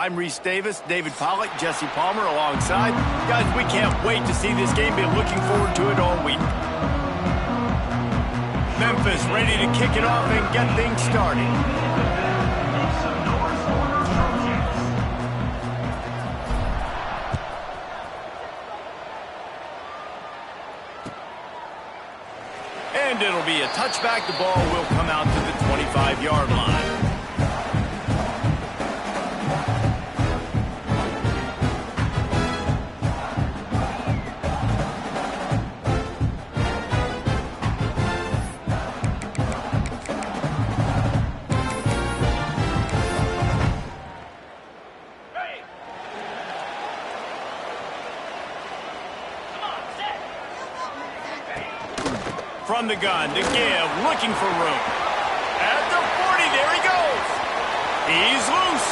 I'm Reese Davis, David Pollack, Jesse Palmer alongside. Guys, we can't wait to see this game. Been looking forward to it all week. Memphis ready to kick it off and get things started. And it'll be a touchback. The ball will come out to the 25-yard line. From the gun to give, looking for room. At the 40, there he goes. He's loose.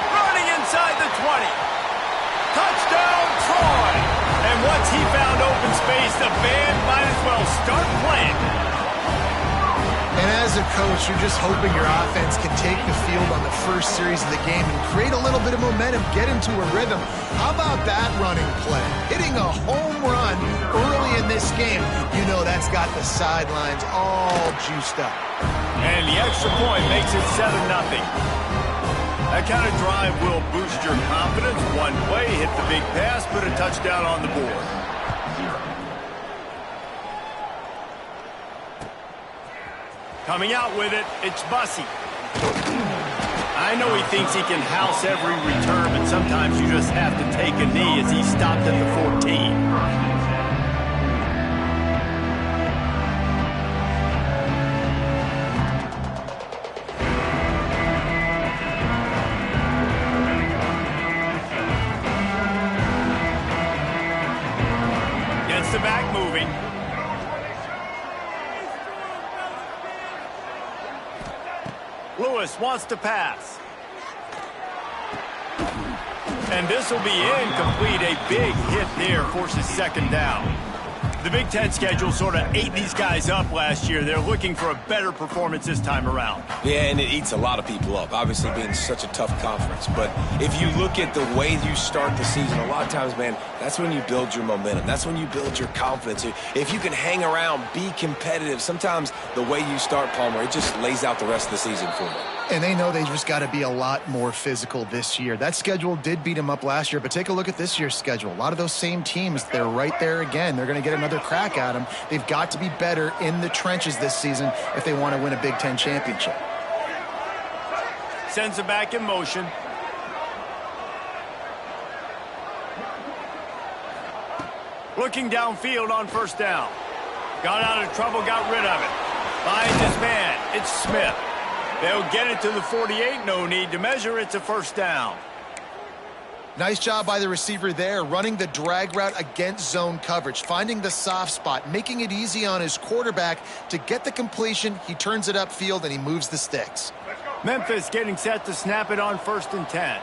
Running inside the 20. Touchdown, Troy. And once he found open space, the band might as well start playing. And as a coach, you're just hoping your offense can take the field on the first series of the game and create a little bit of momentum, get into a rhythm. How about that running play? Hitting a home run early in this game. You know that's got the sidelines all juiced up. And the extra point makes it 7-0. That kind of drive will boost your confidence. One play, hit the big pass, put a touchdown on the board. Coming out with it, it's Bussey. I know he thinks he can house every return, but sometimes you just have to take a knee as he stopped at the 14. Gets the back moving. Lewis wants to pass. And this will be incomplete. A big hit there forces second down. The Big Ten schedule sort of ate these guys up last year. They're looking for a better performance this time around. Yeah, and it eats a lot of people up, obviously being such a tough conference. But if you look at the way you start the season, a lot of times, man, that's when you build your momentum. That's when you build your confidence. If you can hang around, be competitive, sometimes the way you start, Palmer, it just lays out the rest of the season for them. And they know they just got to be a lot more physical this year. That schedule did beat them up last year, but take a look at this year's schedule. A lot of those same teams, they're right there again. They're going to get another crack at them. They've got to be better in the trenches this season if they want to win a Big Ten championship. Sends it back in motion. Looking downfield on first down. Got out of trouble, got rid of it. Finds his man. It's Smith. They'll get it to the 48. No need to measure. It's a first down. Nice job by the receiver there, running the drag route against zone coverage, finding the soft spot, making it easy on his quarterback to get the completion. He turns it upfield, and he moves the sticks. Memphis getting set to snap it on 1st and 10.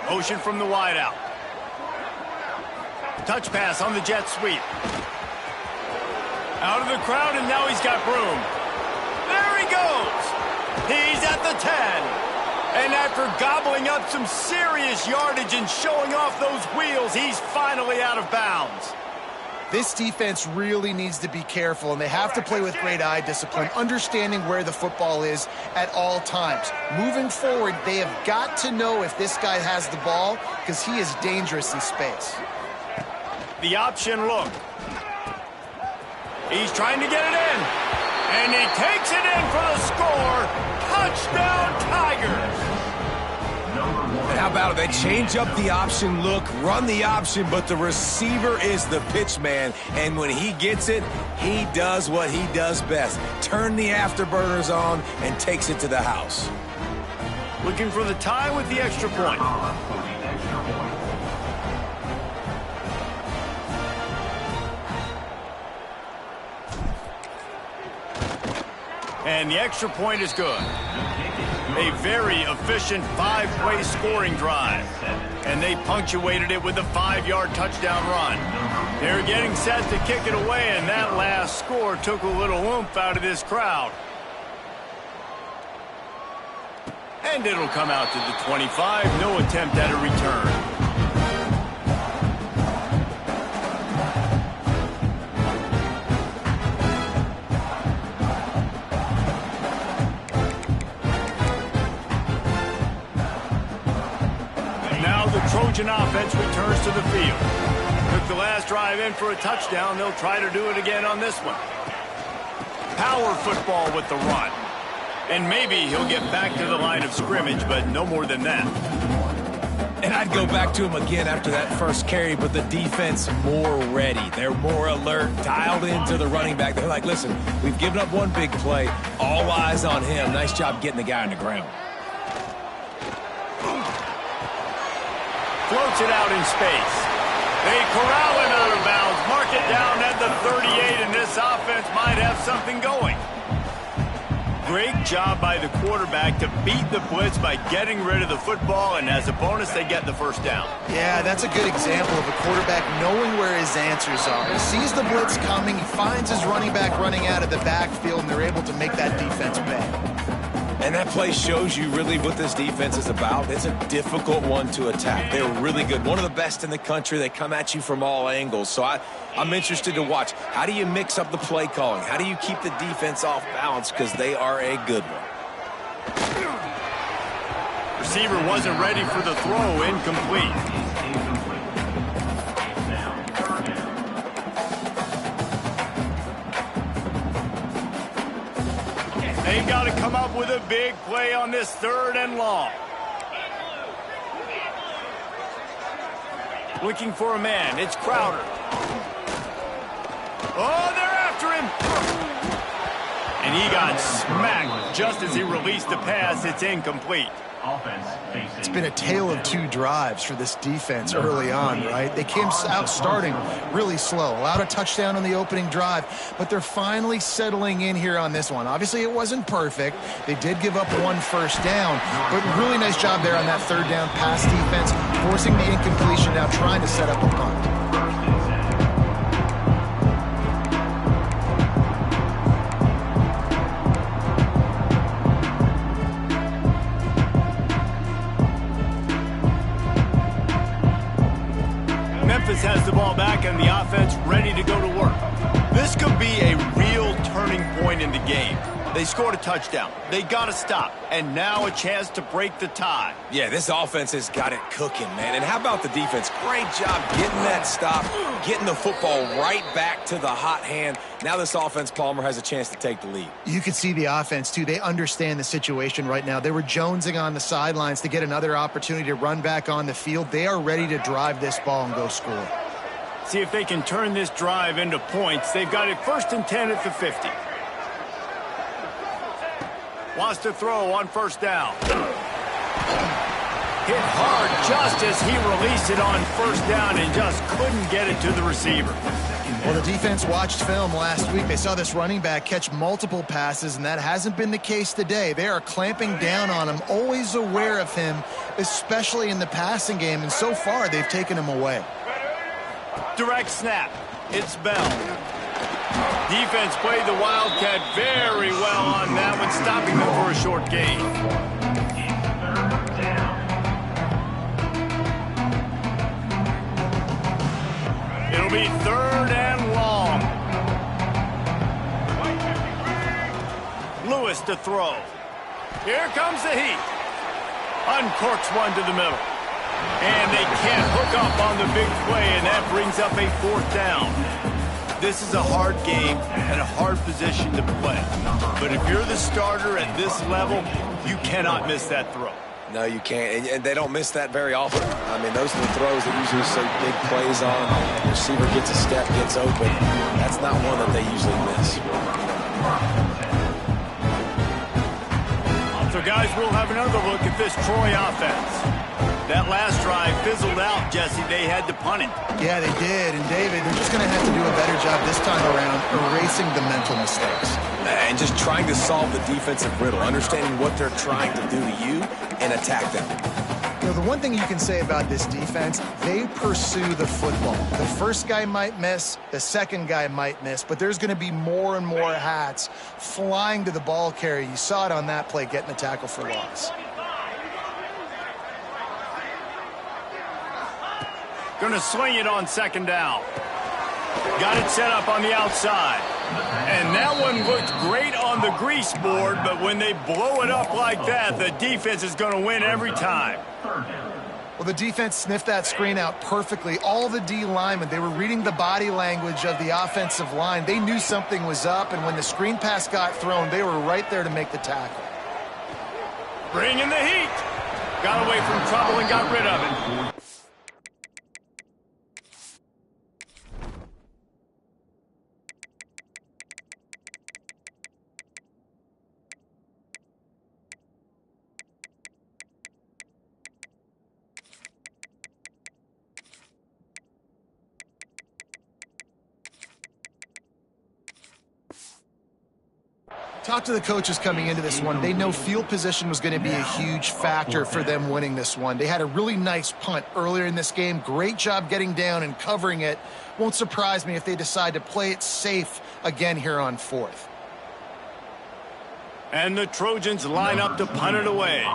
Motion from the wideout. Touch pass on the jet sweep. Out of the crowd, and now he's got room. There he goes. He's at the 10. And after gobbling up some serious yardage and showing off those wheels, he's finally out of bounds. This defense really needs to be careful, and they have to play with great eye discipline, understanding where the football is at all times. Moving forward, they have got to know if this guy has the ball, because he is dangerous in space. The option look. He's trying to get it in. And he takes it in for the score. Touchdown, Tigers. And how about it? They change up the option look, run the option, but the receiver is the pitch man. And when he gets it, he does what he does best. Turn the afterburners on and takes it to the house. Looking for the tie with the extra point. And the extra point is good. A very efficient 5-play scoring drive. And they punctuated it with a 5-yard touchdown run. They're getting set to kick it away, and that last score took a little oomph out of this crowd. And it'll come out to the 25. No attempt at a return. Now the Trojan offense returns to the field. Took the last drive in for a touchdown. They'll try to do it again on this one. Power football with the run. And maybe he'll get back to the line of scrimmage, but no more than that. And I'd go back to him again after that first carry, but the defense more ready. They're more alert, dialed into the running back. They're like, listen, we've given up one big play. All eyes on him. Nice job getting the guy on the ground. Floats it out in space. They corral him out of bounds. Mark it down at the 38, and this offense might have something going. Great job by the quarterback to beat the blitz by getting rid of the football, and as a bonus, they get the first down. Yeah, that's a good example of a quarterback knowing where his answers are. He sees the blitz coming, he finds his running back running out of the backfield, and they're able to make that defense pay. And that play shows you really what this defense is about. It's a difficult one to attack. They're really good. One of the best in the country. They come at you from all angles. So I'm interested to watch. How do you mix up the play calling? How do you keep the defense off balance? Because they are a good one. Receiver wasn't ready for the throw. Incomplete. They've got to come up with a big play on this 3rd and long. Looking for a man. It's Crowder. Oh, they're after him. And he got smacked just as he released the pass. It's incomplete. It's been a tale of 2 drives for this defense early on, right? They came out starting really slow, allowed a touchdown on the opening drive, but they're finally settling in here on this one. Obviously, it wasn't perfect. They did give up 1 first down, but really nice job there on that 3rd down pass defense, forcing the incompletion, now trying to set up a punt. Memphis has the ball back and the offense ready to go to work. This could be a real turning point in the game. They scored a touchdown. They got to stop. And now a chance to break the tie. Yeah, this offense has got it cooking, man. And how about the defense? Great job getting that stop, getting the football right back to the hot hand. Now this offense, Palmer, has a chance to take the lead. You could see the offense, too. They understand the situation right now. They were jonesing on the sidelines to get another opportunity to run back on the field. They are ready to drive this ball and go score. See if they can turn this drive into points. They've got it 1st and 10 at the 50. Wants to throw on 1st down. Hit hard just as he released it on 1st down and just couldn't get it to the receiver. Well, the defense watched film last week. They saw this running back catch multiple passes, and that hasn't been the case today. They are clamping down on him, always aware of him, especially in the passing game, and so far they've taken him away. Direct snap. It's Bell. Defense played the Wildcat very well on that one, stopping them for a short gain. It'll be 3rd and long. Lewis to throw. Here comes the heat. Uncorks one to the middle. And they can't hook up on the big play, and that brings up a 4th down. This is a hard game and a hard position to play. But if you're the starter at this level, you cannot miss that throw. No, you can't. And they don't miss that very often. I mean, those are the throws that usually see big plays on. The receiver gets a step, gets open. That's not one that they usually miss. So, guys, we'll have another look at this Troy offense. That last drive fizzled out, Jesse. They had to punt it. Yeah, they did. And, David, they're just going to have to do a better job this time around erasing the mental mistakes. And just trying to solve the defensive riddle, understanding what they're trying to do to you and attack them. know, the one thing you can say about this defense, they pursue the football. The first guy might miss, the second guy might miss, but there's going to be more and more hats flying to the ball carrier. You saw it on that play, getting the tackle for loss. Going to sling it on second down. Got it set up on the outside. And that one looked great on the grease board, but when they blow it up like that, the defense is going to win every time. Well, the defense sniffed that screen out perfectly. All the D linemen, they were reading the body language of the offensive line. They knew something was up, and when the screen pass got thrown, they were right there to make the tackle. Bring in the heat. Got away from trouble and got rid of it. Talk to the coaches coming into this one. They know field position was going to be a huge factor for them winning this one. They had a really nice punt earlier in this game. Great job getting down and covering it. Won't surprise me if they decide to play it safe again here on fourth. And the Trojans line up to punt it away.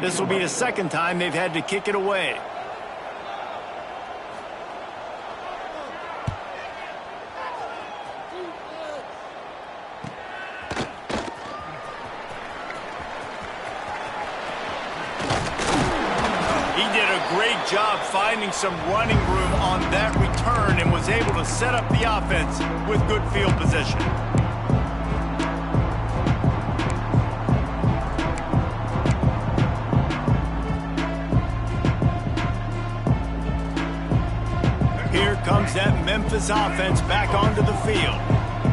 This will be the second time they've had to kick it away. Great job finding some running room on that return and was able to set up the offense with good field position. Here comes that Memphis offense back onto the field.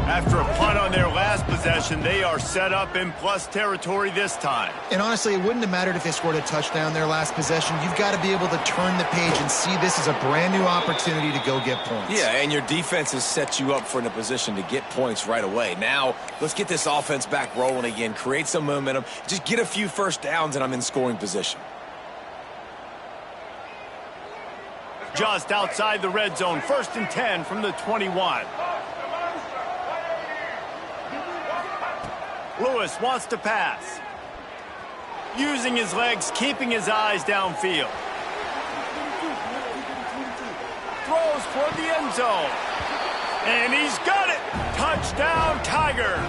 After a punt on their last possession, they are set up in plus territory this time. And honestly, it wouldn't have mattered if they scored a touchdown their last possession. You've got to be able to turn the page and see this as a brand new opportunity to go get points. Yeah, and your defense has set you up for in a position to get points right away. Now, let's get this offense back rolling again, create some momentum, just get a few first downs, and I'm in scoring position. Just outside the red zone, 1st and 10 from the 21. Lewis wants to pass. Using his legs, keeping his eyes downfield. Throws toward the end zone. And he's got it. Touchdown, Tigers.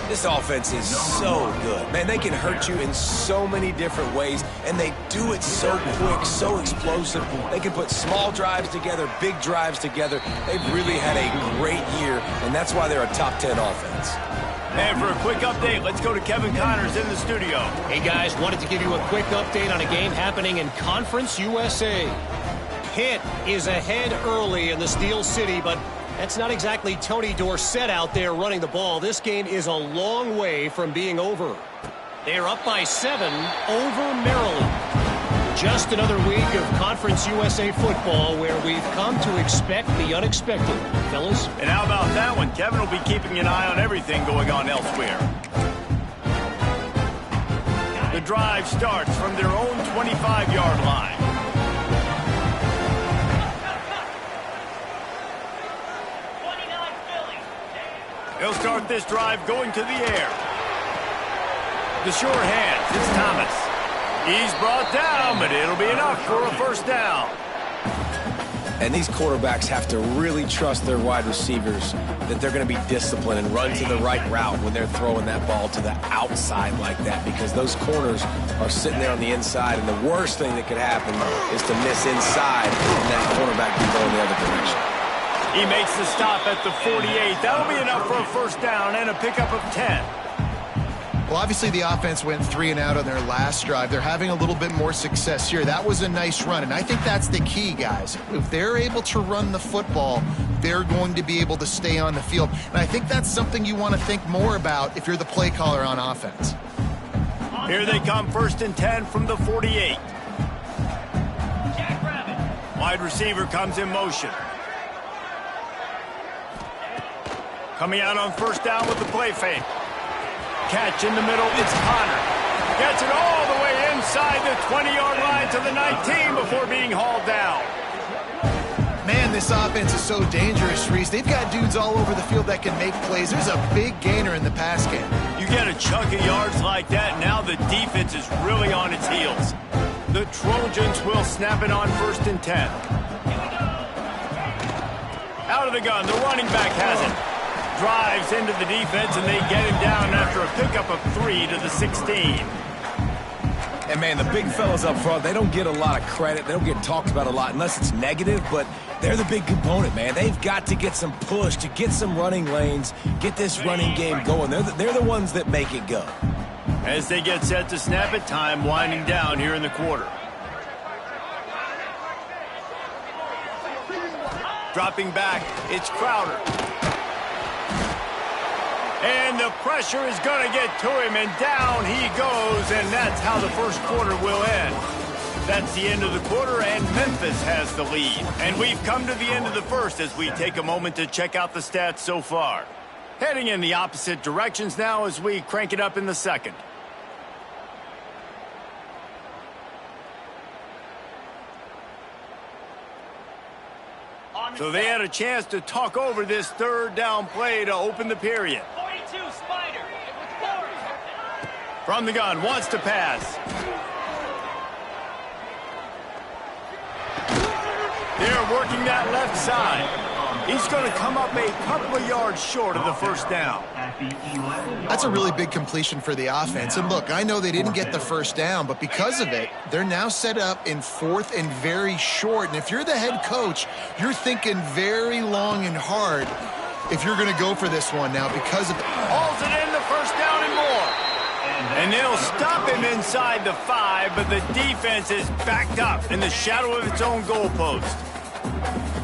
This offense is so good. Man, they can hurt you in so many different ways, and they do it so quick, so explosive. They can put small drives together, big drives together. They've really had a great year, and that's why they're a top 10 offense. And for a quick update, let's go to Kevin Connors in the studio. Hey, guys, wanted to give you a quick update on a game happening in Conference USA. Pitt is ahead early in the Steel City, but that's not exactly Tony Dorsett out there running the ball. This game is a long way from being over. They're up by 7 over Maryland. Just another week of Conference USA football where we've come to expect the unexpected, fellas. And how about that one? Kevin will be keeping an eye on everything going on elsewhere. The drive starts from their own 25-yard line. He'll start this drive going to the air. The sure hands, it's Thomas. He's brought down, but it'll be enough for a first down. And these quarterbacks have to really trust their wide receivers that they're going to be disciplined and run to the right route when they're throwing that ball to the outside like that, because those corners are sitting there on the inside, and the worst thing that could happen is to miss inside and that cornerback can go in the other direction. He makes the stop at the 48. That'll be enough for a first down and a pickup of 10. Well, obviously the offense went 3 and out on their last drive. They're having a little bit more success here. That was a nice run, and I think that's the key, guys. If they're able to run the football, they're going to be able to stay on the field. And I think that's something you want to think more about if you're the play caller on offense. Here they come, 1st and 10 from the 48. Wide receiver comes in motion. Coming out on first down with the play fake. Catch in the middle, it's Connor. Gets it all the way in inside the 20-yard line to the 19 before being hauled down. Man, this offense is so dangerous, Reese. They've got dudes all over the field that can make plays. There's a big gainer in the pass game. You get a chunk of yards like that, now the defense is really on its heels. The Trojans will snap it on 1st and 10. Out of the gun, the running back has it. Drives into the defense, and they get him down after a pickup of 3 to the 16. And, man, the big fellas up front, they don't get a lot of credit. They don't get talked about a lot unless it's negative, but they're the big component, man. They've got to get some push to get some running lanes, get this running game going. They're the ones that make it go. As they get set to snap it, time winding down here in the quarter. Dropping back, it's Crowder. And the pressure is going to get to him, and down he goes, and that's how the first quarter will end. That's the end of the quarter, and Memphis has the lead. And we've come to the end of the first as we take a moment to check out the stats so far. Heading in the opposite directions now as we crank it up in the second. So they had a chance to talk over this third down play to open the period. 42 Spider. From the gun, wants to pass. They're working that left side. He's going to come up a couple of yards short of the first down. That's a really big completion for the offense. And look, I know they didn't get the first down, but because of it, they're now set up in 4th and very short. And if you're the head coach, you're thinking very long and hard if you're going to go for this one now because of it. Hauls it in, the first down and more. And they'll stop him inside the 5, but the defense is backed up in the shadow of its own goalpost.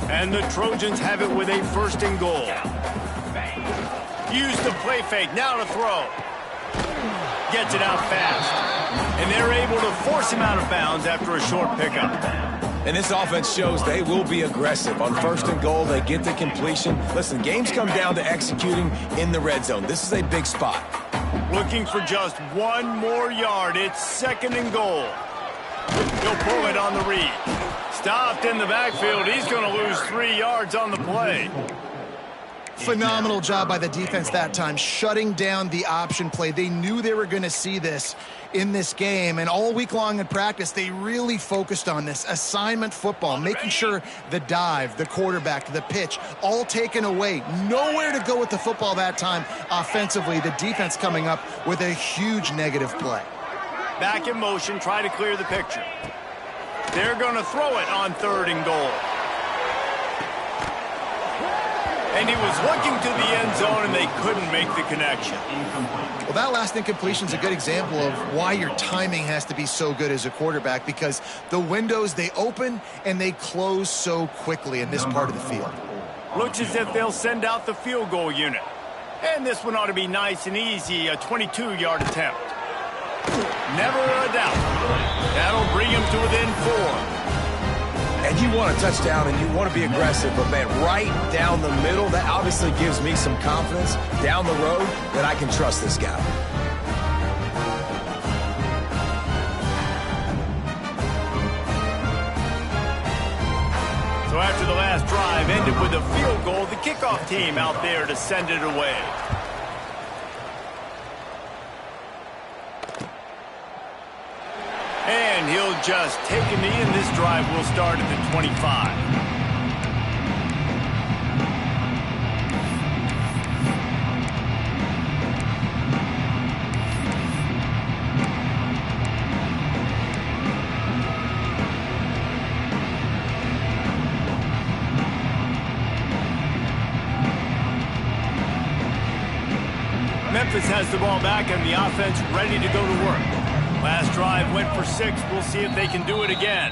And the Trojans have it with a 1st and goal. Use the play fake, now to throw. Gets it out fast. And they're able to force him out of bounds after a short pickup. And this offense shows they will be aggressive. On 1st and goal, they get the completion. Listen, games come down to executing in the red zone. This is a big spot. Looking for just 1 more yard. It's 2nd and goal. He'll pull it on the read. Stopped in the backfield. He's going to lose 3 yards on the play. Phenomenal job by the defense that time, shutting down the option play. They knew they were going to see this in this game, and all week long in practice, they really focused on this assignment football, making sure the dive, the quarterback, the pitch, all taken away. Nowhere to go with the football that time offensively. The defense coming up with a huge negative play. Back in motion, try to clear the picture. They're going to throw it on 3rd and goal. And he was looking to the end zone, and they couldn't make the connection. Well, that last incompletion is a good example of why your timing has to be so good as a quarterback, because the windows, they open and they close so quickly in this part of the field. Looks as if they'll send out the field goal unit. And this one ought to be nice and easy, a 22-yard attempt. Never a doubt. That'll bring him to within 4. And you want a touchdown and you want to be aggressive, but, man, right down the middle, that obviously gives me some confidence down the road that I can trust this guy. So after the last drive ended with a field goal, the kickoff team out there to send it away. And he'll just take a knee, and this drive will start at the 25. Memphis has the ball back and the offense ready to go to work. Last drive went for 6. We'll see if they can do it again.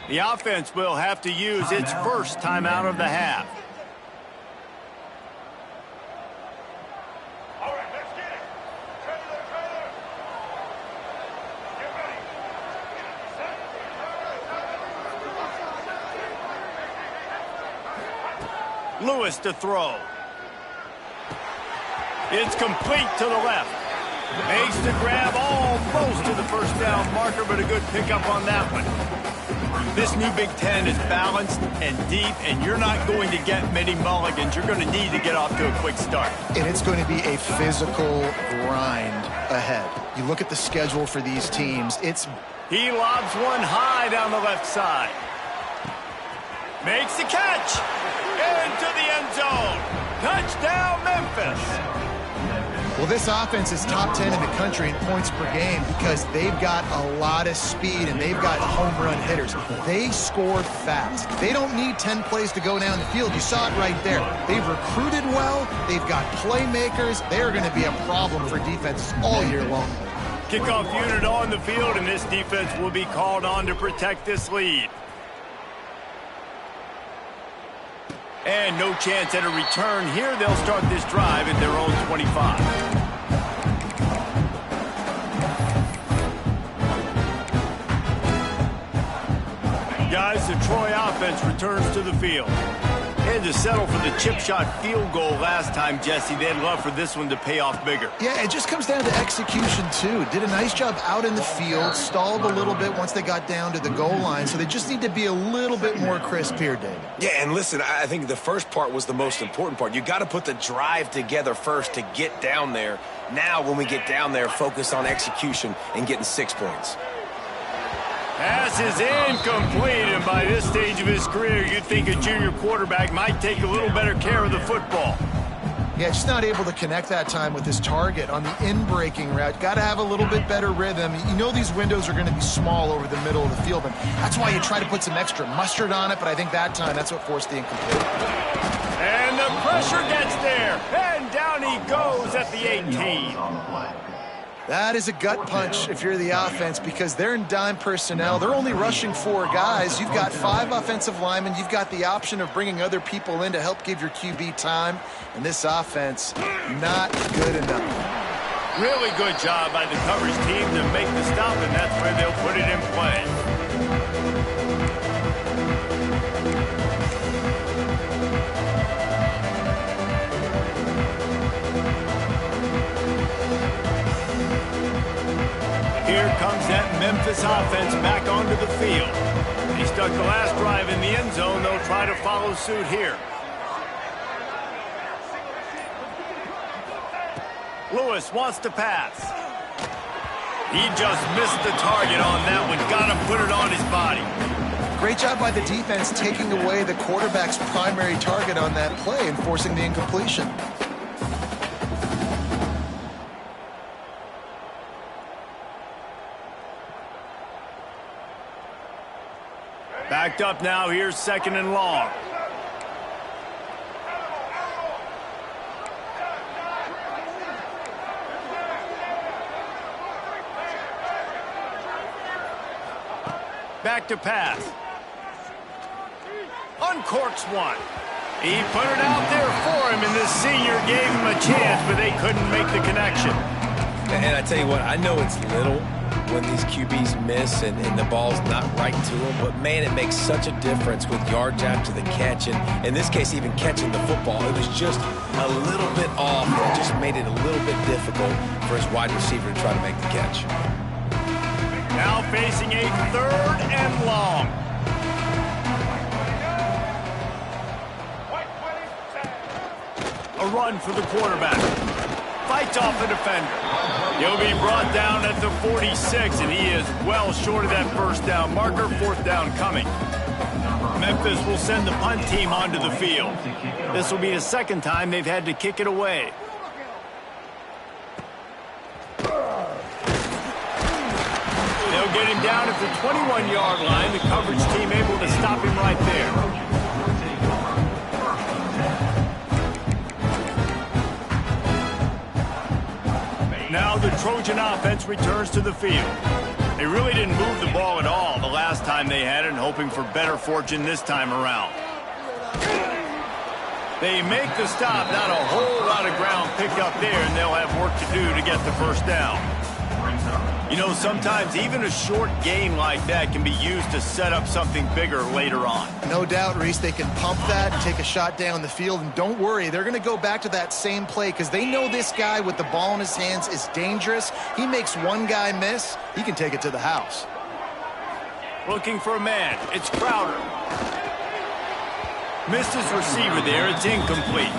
The offense will have to use its first timeout of the half. All right, let's get it. Get ready. Lewis to throw. It's complete to the left. Makes the grab almost to the first down marker, but a good pickup on that one. This new Big Ten is balanced and deep, and you're not going to get many mulligans. You're going to need to get off to a quick start. And it's going to be a physical grind ahead. You look at the schedule for these teams, He lobs one high down the left side. Makes the catch. Into the end zone. Touchdown, Memphis. Well, this offense is top 10 in the country in points per game because they've got a lot of speed and they've got home run hitters. They score fast. They don't need 10 plays to go down the field. You saw it right there. They've recruited well. They've got playmakers. They're going to be a problem for defenses all year long. Kickoff unit on the field, and this defense will be called on to protect this lead. And no chance at a return here. They'll start this drive at their own 25. Guys, the Troy offense returns to the field. Had to settle for the chip shot field goal last time, Jesse. They'd love for this one to pay off bigger. Yeah, it just comes down to execution, too. Did a nice job out in the field, stalled a little bit once they got down to the goal line, so they just need to be a little bit more crisp here, David. Yeah, and listen, I think the first part was the most important part. You got to put the drive together first to get down there. Now, when we get down there, focus on execution and getting 6 points. Pass is incomplete, and by this stage of his career, you'd think a junior quarterback might take a little better care of the football. Yeah, just not able to connect that time with his target on the in-breaking route. Got to have a little bit better rhythm. You know these windows are going to be small over the middle of the field, and that's why you try to put some extra mustard on it, but I think that time that's what forced the incomplete. And the pressure gets there, and down he goes at the 18. That is a gut punch if you're the offense because they're in dime personnel. They're only rushing 4 guys. You've got 5 offensive linemen. You've got the option of bringing other people in to help give your QB time. And this offense, not good enough. Really good job by the coverage team to make the stop, and that's where they'll put it in play. Here comes that Memphis offense back onto the field. He stuck the last drive in the end zone. They'll try to follow suit here. Lewis wants to pass. He just missed the target on that one. Got to put it on his body. Great job by the defense taking away the quarterback's primary target on that play and forcing the incompletion. Backed up now. Here's 2nd and long. Back to pass. Uncorks one. He put it out there for him, and this senior gave him a chance, but they couldn't make the connection. And I tell you what, I know it's little when these QBs miss and the ball's not right to them, but man, it makes such a difference with yards after the catch, and in this case, even catching the football. It was just a little bit off, and it just made it a little bit difficult for his wide receiver to try to make the catch. Now facing a 3rd and long. A run for the quarterback. Fights off the defender. He'll be brought down at the 46, and he is well short of that 1st down marker. 4th down coming. Memphis will send the punt team onto the field. This will be the 2nd time they've had to kick it away. They'll get him down at the 21-yard line. The coverage team able to stop him right there. Now the Trojan offense returns to the field. They really didn't move the ball at all the last time they had it, and hoping for better fortune this time around. They make the stop. Not a whole lot of ground picked up there, and they'll have work to do to get the 1st down. You know, sometimes even a short game like that can be used to set up something bigger later on. No doubt, Reese, they can pump that and take a shot down the field. And don't worry, they're going to go back to that same play because they know this guy with the ball in his hands is dangerous. He makes one guy miss, he can take it to the house. Looking for a man. It's Crowder. Missed his receiver there. It's incomplete.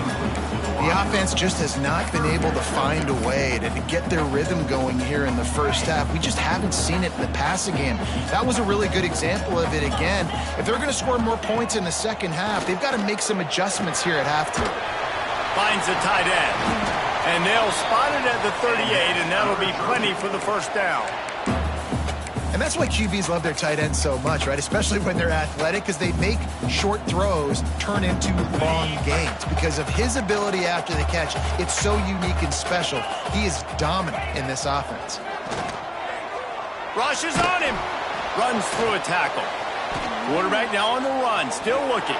The offense just has not been able to find a way to get their rhythm going here in the first half. We just haven't seen it in the passing game. That was a really good example of it again. If they're going to score more points in the second half, they've got to make some adjustments here at halftime. Finds the tight end. And they'll spot it at the 38, and that'll be plenty for the first down. And that's why QBs love their tight ends so much, right? Especially when they're athletic, because they make short throws turn into long gains. Because of his ability after the catch, it's so unique and special. He is dominant in this offense. Rushes on him. Runs through a tackle. Quarterback now on the run, still looking.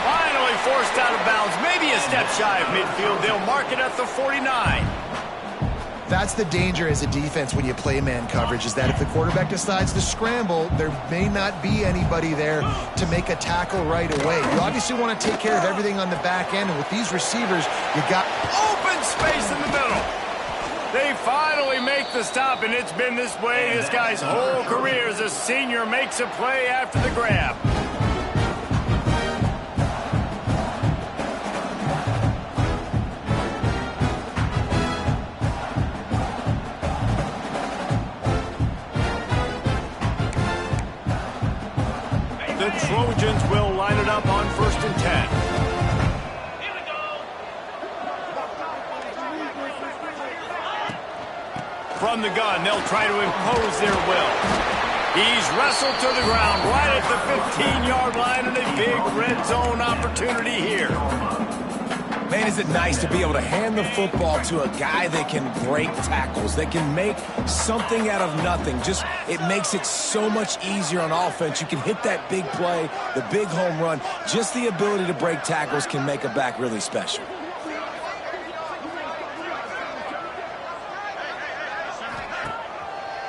Finally forced out of bounds, maybe a step shy of midfield. They'll mark it at the 49. That's the danger as a defense when you play man coverage, is that if the quarterback decides to scramble, there may not be anybody there to make a tackle right away. You obviously want to take care of everything on the back end, and with these receivers, you got open space in the middle. They finally make the stop, and it's been this way this guy's whole career as a senior makes a play after the grab. The Trojans will line it up on 1st and 10. Here we go. From the gun, they'll try to impose their will. He's wrestled to the ground right at the 15-yard line, and a big red zone opportunity here. Man, is it nice to be able to hand the football to a guy that can break tackles, that can make something out of nothing. Just, it makes it so much easier on offense. You can hit that big play, the big home run. Just the ability to break tackles can make a back really special.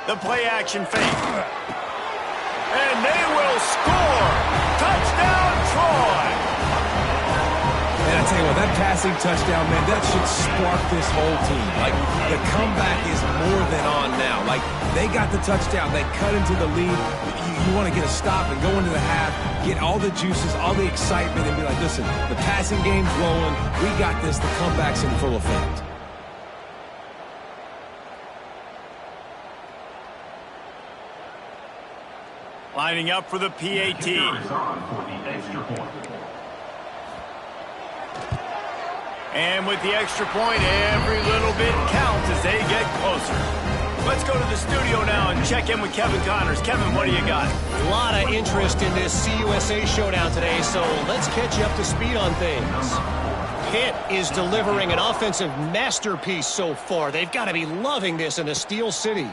The play action fake. And they will score. Touchdown, Troy. And I tell you what, that passing touchdown, man, that should spark this whole team. Like, the comeback is more than on now. Like, they got the touchdown. They cut into the lead. You want to get a stop and go into the half, get all the juices, all the excitement, and be like, listen, the passing game's rolling. We got this. The comeback's in full effect. Lining up for the PAT. And with the extra point, every little bit counts as they get closer. Let's go to the studio now and check in with Kevin Connors. Kevin, what do you got? A lot of interest in this CUSA showdown today, so let's catch you up to speed on things. Pitt is delivering an offensive masterpiece so far. They've got to be loving this in the Steel City.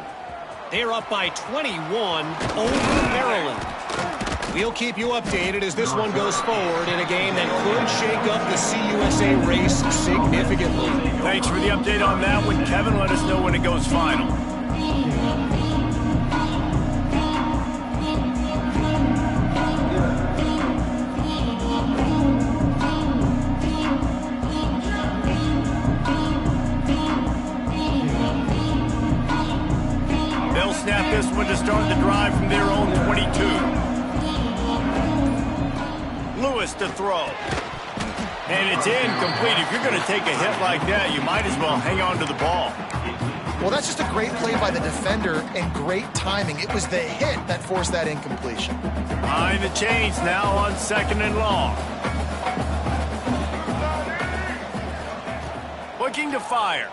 They're up by 21 over Maryland. We'll keep you updated as this one goes forward in a game that could shake up the CUSA race significantly. Thanks for the update on that one, Kevin. Let us know when it goes final. They'll snap this one to start the drive from their own 22. Lewis to throw. And it's incomplete. If you're going to take a hit like that, you might as well hang on to the ball. Well, that's just a great play by the defender and great timing. It was the hit that forced that incompletion. Behind the chains now on 2nd and long. Looking to fire.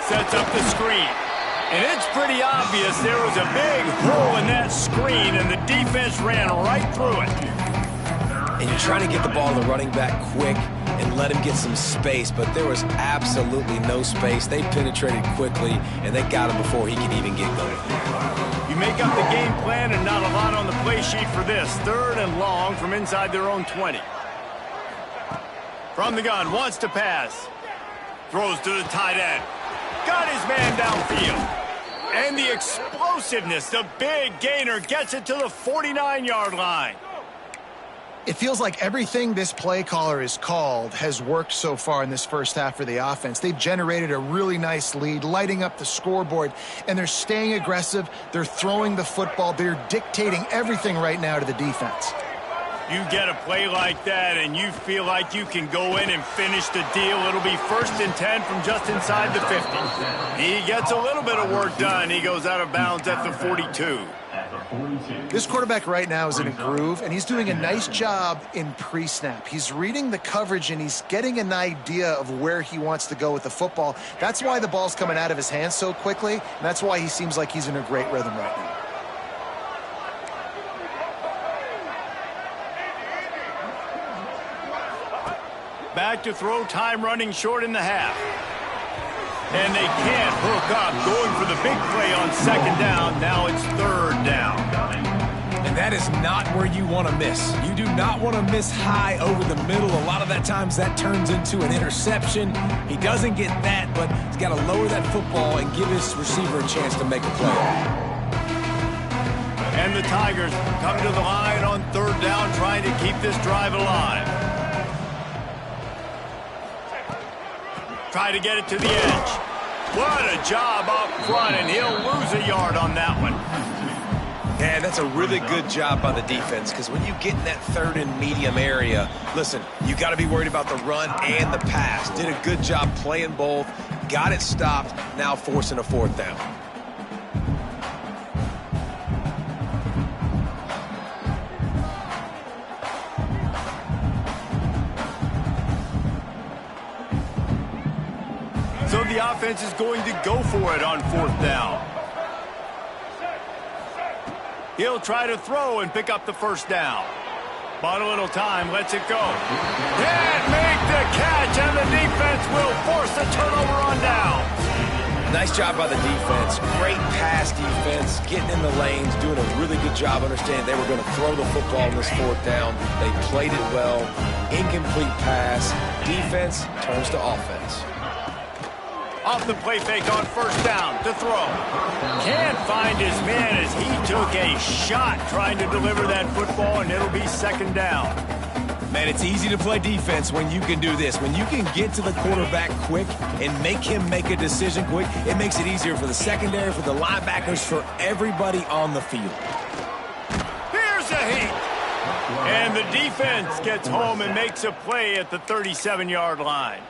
Sets up the screen. And it's pretty obvious there was a big hole in that screen, and the defense ran right through it. And you're trying to get the ball to the running back quick and let him get some space, but there was absolutely no space. They penetrated quickly, and they got him before he could even get going. You make up the game plan and not a lot on the play sheet for this. 3rd and long from inside their own 20. From the gun, wants to pass. Throws to the tight end. Got his man downfield. And the explosiveness, the big gainer gets it to the 49-yard line. It feels like everything this play caller has called has worked so far in this first half for the offense. They've generated a really nice lead, lighting up the scoreboard, and they're staying aggressive. They're throwing the football. They're dictating everything right now to the defense. You get a play like that, and you feel like you can go in and finish the deal. It'll be 1st and 10 from just inside the 50. He gets a little bit of work done. He goes out of bounds at the 42. This quarterback right now is in a groove, and he's doing a nice job in pre-snap. He's reading the coverage, and he's getting an idea of where he wants to go with the football. That's why the ball's coming out of his hands so quickly, and that's why he seems like he's in a great rhythm right now. Back to throw, time running short in the half. And they can't hook up, going for the big play on 2nd down. Now it's 3rd down. And that is not where you want to miss. You do not want to miss high over the middle. A lot of that times that turns into an interception. He doesn't get that, but he's got to lower that football and give his receiver a chance to make a play. And the Tigers come to the line on 3rd down, trying to keep this drive alive. Try to get it to the edge. What a job up front, and he'll lose a yard on that one. Yeah, that's a really good job by the defense, because when you get in that 3rd and medium area, listen, you got to be worried about the run and the pass. Did a good job playing both, got it stopped, now forcing a 4th down. So the offense is going to go for it on 4th down. He'll try to throw and pick up the 1st down. But a little time, lets it go. Can't make the catch, and the defense will force the turnover on down. Nice job by the defense. Great pass defense, getting in the lanes, doing a really good job understanding they were going to throw the football in this 4th down. They played it well. Incomplete pass. Defense turns to offense. Off the play fake on 1st down to throw. Can't find his man as he took a shot trying to deliver that football, and it'll be 2nd down. Man, it's easy to play defense when you can do this. When you can get to the quarterback quick and make him make a decision quick, it makes it easier for the secondary, for the linebackers, for everybody on the field. Here's a heat. And the defense gets home and makes a play at the 37-yard line.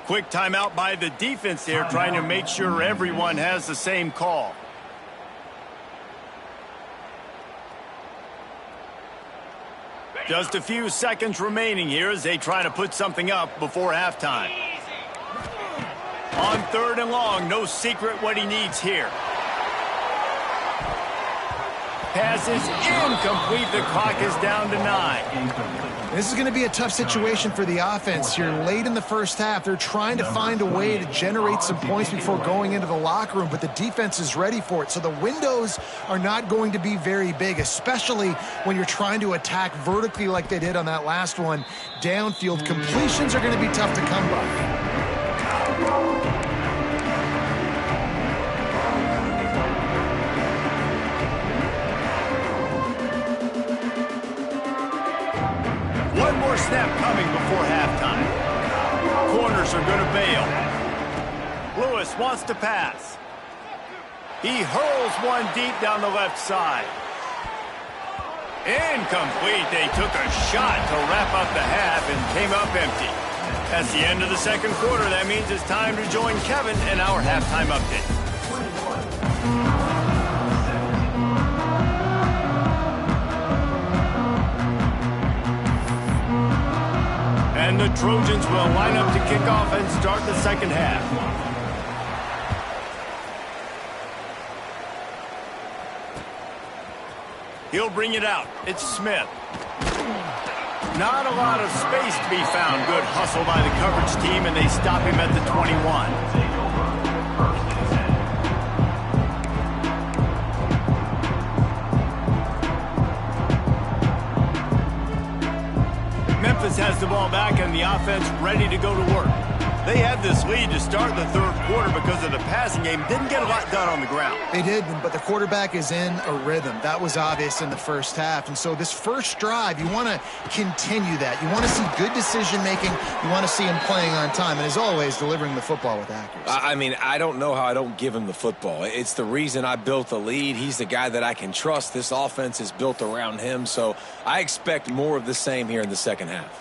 Quick timeout by the defense there, trying to make sure everyone has the same call. Just a few seconds remaining here as they try to put something up before halftime. On 3rd and long, no secret what he needs here. Pass is incomplete. The clock is down to 9. This is going to be a tough situation for the offense here. Late in the first half, they're trying to find a way to generate some points before going into the locker room, but the defense is ready for it. So the windows are not going to be very big, especially when you're trying to attack vertically like they did on that last one. Downfield completions are going to be tough to come by. One more snap coming before halftime. Corners are going to bail. Lewis wants to pass. He hurls one deep down the left side. Incomplete. They took a shot to wrap up the half and came up empty. That's the end of the 2nd quarter. That means it's time to join Kevin in our halftime update. And the Trojans will line up to kick off and start the 2nd half. He'll bring it out. It's Smith. Not a lot of space to be found. Good hustle by the coverage team, and they stop him at the 21. Memphis has the ball back and the offense ready to go to work. They had this lead to start the third quarter because of the passing game. Didn't get a lot done on the ground. They did, but the quarterback is in a rhythm. That was obvious in the first half. And so this first drive, you want to continue that. You want to see good decision-making. You want to see him playing on time. And as always, delivering the football with accuracy. I mean, I don't know how I don't give him the football. It's the reason I built the lead. He's the guy that I can trust. This offense is built around him. So I expect more of the same here in the second half.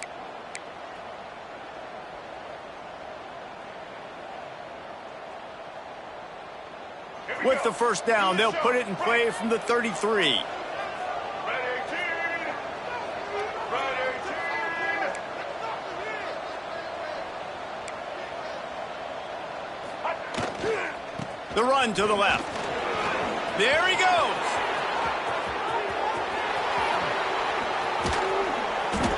With the first down, they'll put it in play from the 33. The run to the left. There he goes.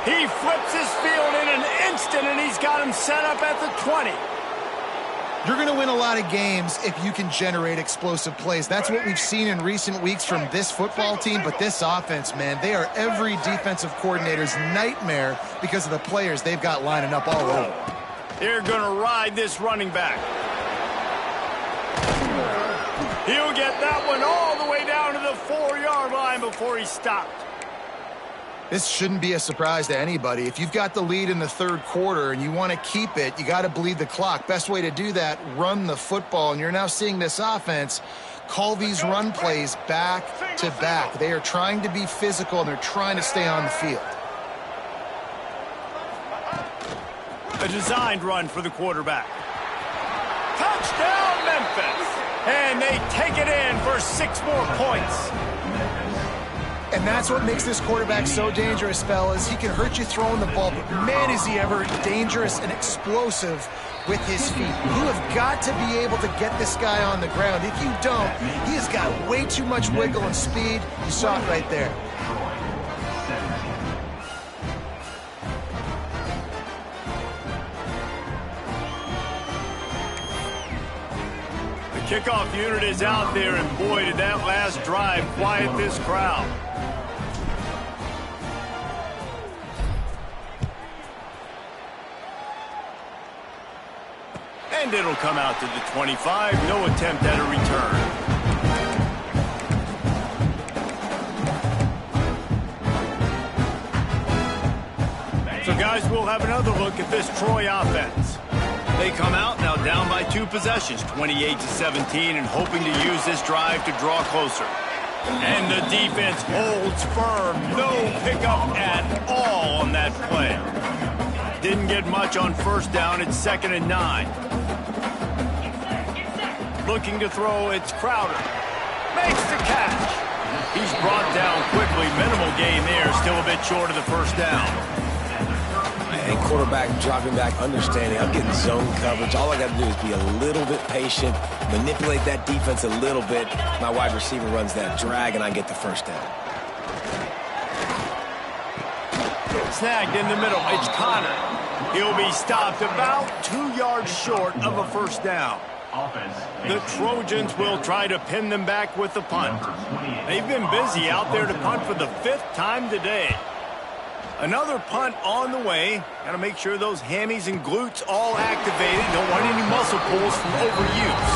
He flips his field in an instant, and he's got him set up at the 20. You're going to win a lot of games if you can generate explosive plays. That's what we've seen in recent weeks from this football team, but this offense, man, they are every defensive coordinator's nightmare because of the players they've got lining up all over. They're going to ride this running back. He'll get that one all the way down to the 4-yard line before he stopped. This shouldn't be a surprise to anybody. If you've got the lead in the third quarter and you want to keep it, you got to bleed the clock. Best way to do that, run the football. And you're now seeing this offense call these run plays back to back. They are trying to be physical, and they're trying to stay on the field. A designed run for the quarterback. Touchdown, Memphis! And they take it in for 6 more points. And that's what makes this quarterback so dangerous, fellas. He can hurt you throwing the ball, but man, is he ever dangerous and explosive with his feet. You have got to be able to get this guy on the ground. If you don't, he has got way too much wiggle and speed. You saw it right there. The kickoff unit is out there, and boy, did that last drive quiet this crowd. And it'll come out to the 25. No attempt at a return. So, guys, we'll have another look at this Troy offense. They come out now down by 2 possessions, 28-17, and hoping to use this drive to draw closer. And the defense holds firm. No pickup at all on that play. Didn't get much on first down. It's 2nd and 9. Looking to throw, it's Crowder. Makes the catch. He's brought down quickly. Minimal gain there. Still a bit short of the first down. And quarterback dropping back, understanding I'm getting zone coverage. All I got to do is be a little bit patient, manipulate that defense a little bit. My wide receiver runs that drag, and I get the first down. Snagged in the middle. It's Connor. He'll be stopped about 2 yards short of a first down. The Trojans will try to pin them back with the punt. They've been busy out there to punt for the 5th time today. Another punt on the way. Got to make sure those hammies and glutes all activated. Don't want any muscle pulls from overuse.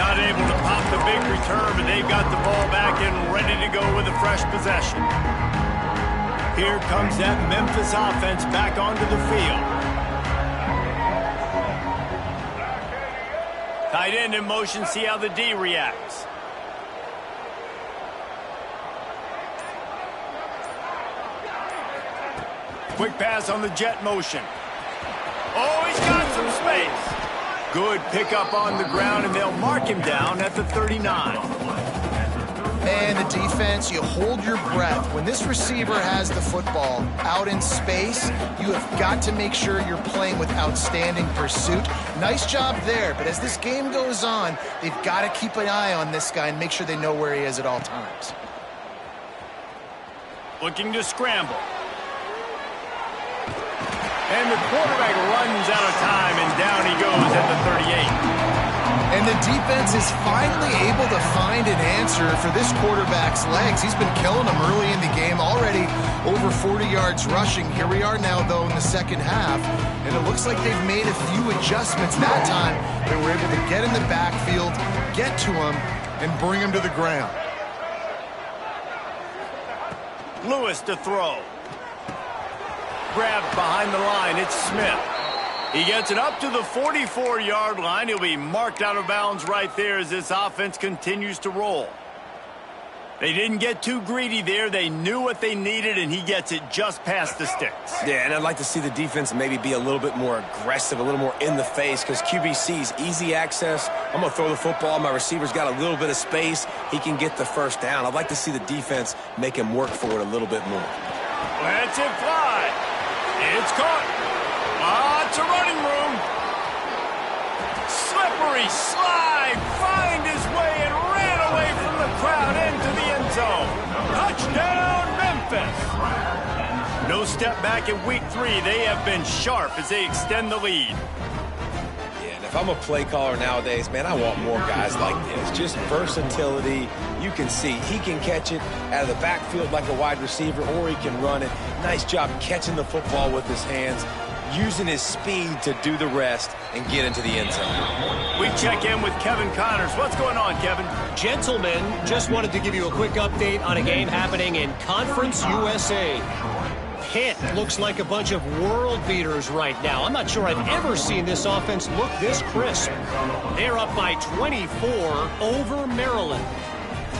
Not able to pop the big return, but they've got the ball back and ready to go with a fresh possession. Here comes that Memphis offense back onto the field. Tight end in motion, see how the D reacts. Quick pass on the jet motion. Oh, he's got some space. Good pickup on the ground, and they'll mark him down at the 39. Man, the defense, you hold your breath. When this receiver has the football out in space, you have got to make sure you're playing with outstanding pursuit. Nice job there, but as this game goes on, they've got to keep an eye on this guy and make sure they know where he is at all times. Looking to scramble. And the quarterback runs out of time, and down he goes at the 38. And And the defense is finally able to find an answer for this quarterback's legs. He's been killing them early in the game, already over 40 yards rushing. Here we are now, though, in the second half, and it looks like they've made a few adjustments. That time, they were able to get in the backfield, get to him, and bring him to the ground. Lewis to throw. Grabbed behind the line. It's Smith. He gets it up to the 44-yard line. He'll be marked out of bounds right there as this offense continues to roll. They didn't get too greedy there. They knew what they needed, and he gets it just past the sticks. Yeah, and I'd like to see the defense maybe be a little bit more aggressive, a little more in the face, because QBC's easy access. I'm going to throw the football. My receiver's got a little bit of space. He can get the first down. I'd like to see the defense make him work for it a little bit more. Lets it fly. It's caught. Lots of running room. Slippery slide. Find his way and ran away from the crowd into the end zone. Touchdown, Memphis. No step back in week 3. They have been sharp as they extend the lead. Yeah, and if I'm a play caller nowadays, man, I want more guys like this. Just versatility. You can see he can catch it out of the backfield like a wide receiver, or he can run it. Nice job catching the football with his hands, using his speed to do the rest and get into the end zone. We check in with Kevin Connors. What's going on, Kevin? Gentlemen, just wanted to give you a quick update on a game happening in Conference USA. Pitt looks like a bunch of world beaters right now. I'm not sure I've ever seen this offense look this crisp. They're up by 24 over Maryland.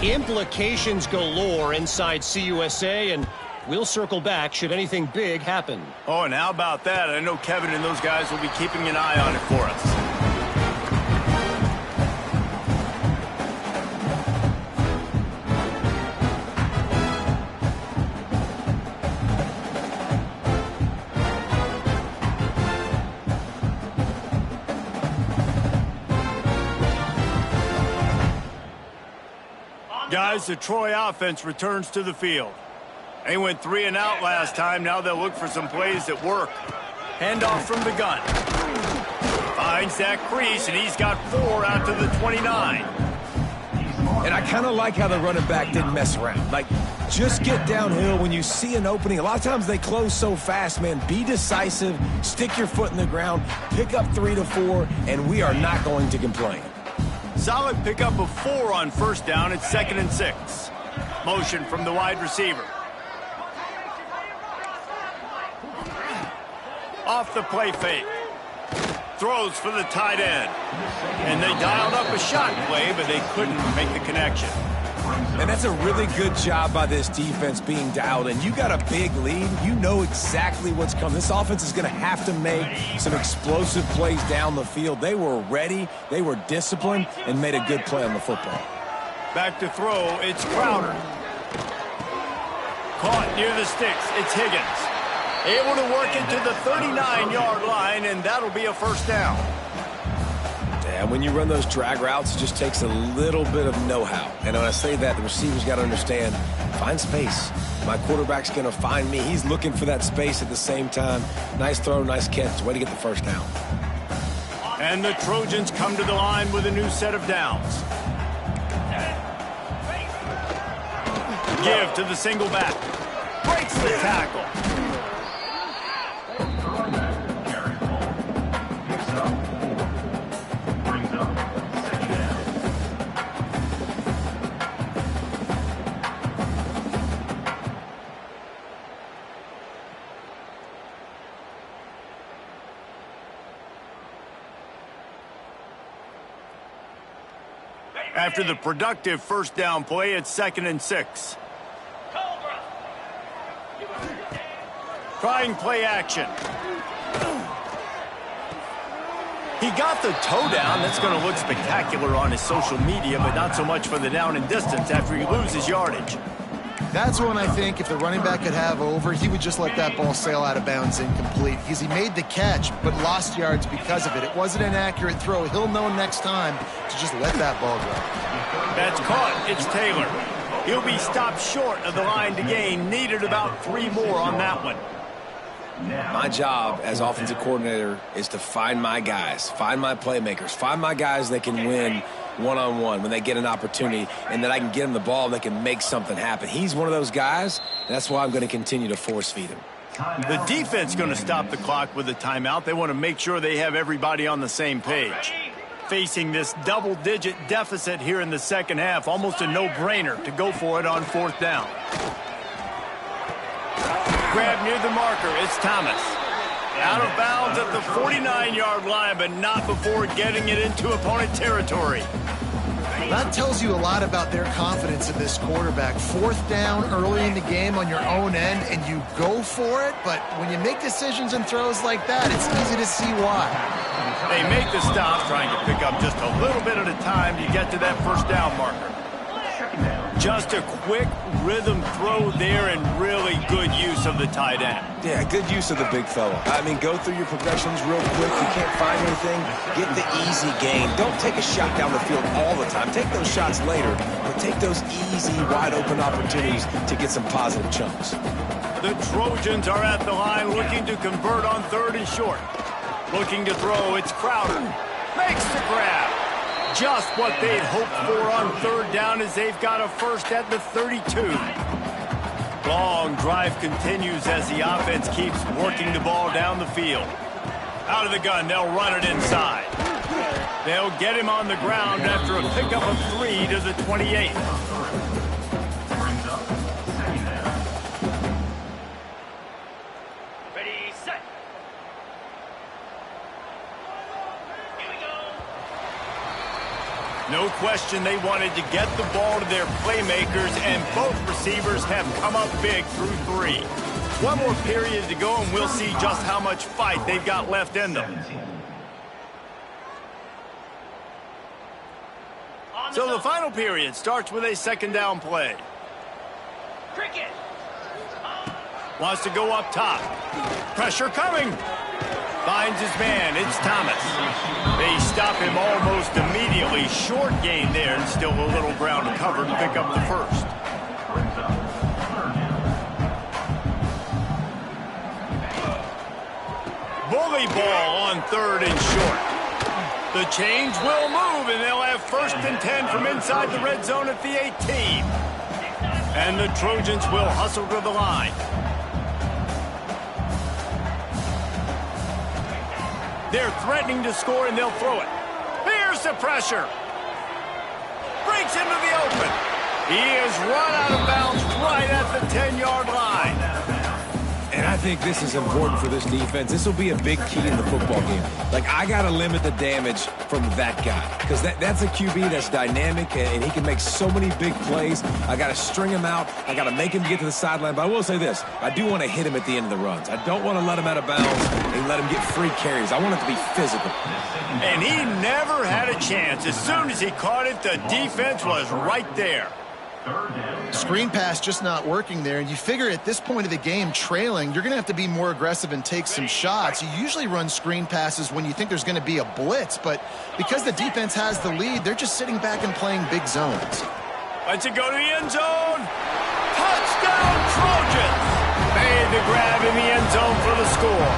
Implications galore inside CUSA, and we'll circle back should anything big happen. Oh, and how about that? I know Kevin and those guys will be keeping an eye on it for us. Guys, the Troy offense returns to the field. They went 3 and out last time. Now they'll look for some plays that work. Handoff from the gun. Finds that crease, and he's got 4 out to the 29. And I kind of like how the running back didn't mess around. Like, just get downhill when you see an opening. A lot of times they close so fast, man. Be decisive, stick your foot in the ground, pick up 3 to 4, and we are not going to complain. Solid pickup of 4 on first down. It's 2nd and 6. Motion from the wide receiver. Off the play fake. Throws for the tight end. And they dialed up a shot play, but they couldn't make the connection. And that's a really good job by this defense being dialed in. You got a big lead. You know exactly what's coming. This offense is going to have to make some explosive plays down the field. They were ready, they were disciplined, and made a good play on the football. Back to throw, it's Crowder. Caught near the sticks, it's Higgins. Able to work it to the 39-yard line, and that'll be a first down. And when you run those drag routes, it just takes a little bit of know-how. And when I say that, the receiver's got to understand, find space. My quarterback's going to find me. He's looking for that space at the same time. Nice throw, nice catch. Way to get the first down. And the Trojans come to the line with a new set of downs. Give to the single back. Breaks the tackle. After the productive first down play, it's 2nd and 6. Trying play action. He got the toe down. That's going to look spectacular on his social media, but not so much for the down and distance after he loses yardage. That's one I think if the running back could have over, he would just let that ball sail out of bounds incomplete, because he made the catch but lost yards because of it. It wasn't an accurate throw. He'll know next time to just let that ball go. That's caught. It's Taylor. He'll be stopped short of the line to gain. Needed about 3 more on that one. My job as offensive coordinator is to find my guys, find my playmakers, find my guys that can win one-on-one when they get an opportunity, and that I can get them the ball and they can make something happen. He's one of those guys, and that's why I'm going to continue to force feed him. The defense is going to stop the clock with a timeout. They want to make sure they have everybody on the same page. Facing this double-digit deficit here in the second half, almost a no-brainer to go for it on fourth down. Grab near the marker. It's Thomas. Out of bounds at the 49-yard line, but not before getting it into opponent territory. That tells you a lot about their confidence in this quarterback. Fourth down early in the game on your own end, and you go for it, but when you make decisions and throws like that, it's easy to see why. They make the stop, trying to pick up just a little bit at a time to get to that first down marker. Just a quick rhythm throw there and really good use of the tight end. Yeah, good use of the big fella. I mean, go through your progressions real quick. You can't find anything, get the easy gain. Don't take a shot down the field all the time. Take those shots later, but take those easy, wide-open opportunities to get some positive chunks. The Trojans are at the line looking to convert on third and short. Looking to throw, it's Crowder. Makes the grab. Just what they'd hoped for on third down as they've got a first at the 32. Long drive continues as the offense keeps working the ball down the field. Out of the gun, they'll run it inside. They'll get him on the ground after a pickup of 3 to the 28. Ready, set. Here we go. No question they wanted to get the ball to their playmakers, and both receivers have come up big through 3. One more period to go, and we'll see just how much fight they've got left in them. So the final period starts with a second down play. Cricket. Wants to go up top. Pressure coming. Finds his man. It's Thomas. They stop him almost immediately. Short gain there, and still a little ground to cover to pick up the first. Bully ball on third and short. The chains will move, and they'll have first and 10 from inside the red zone at the 18. And the Trojans will hustle to the line. They're threatening to score, and they'll throw it. Here's the pressure. Breaks into the open. He is run out of bounds right at the 10-yard line. And I think this is important for this defense. This will be a big key in the football game. Like, I got to limit the damage from that guy, because that's a QB that's dynamic, and he can make so many big plays. I got to string him out. I got to make him get to the sideline. But I will say this. I do want to hit him at the end of the runs. I don't want to let him out of bounds and let him get free carries. I want it to be physical. And he never had a chance. As soon as he caught it, the defense was right there. Screen pass just not working there. And you figure at this point of the game, trailing, you're going to have to be more aggressive and take some shots. You usually run screen passes when you think there's going to be a blitz, but because the defense has the lead, they're just sitting back and playing big zones. Lets it go to the end zone. Touchdown, Trojans! Made the grab in the end zone for the score.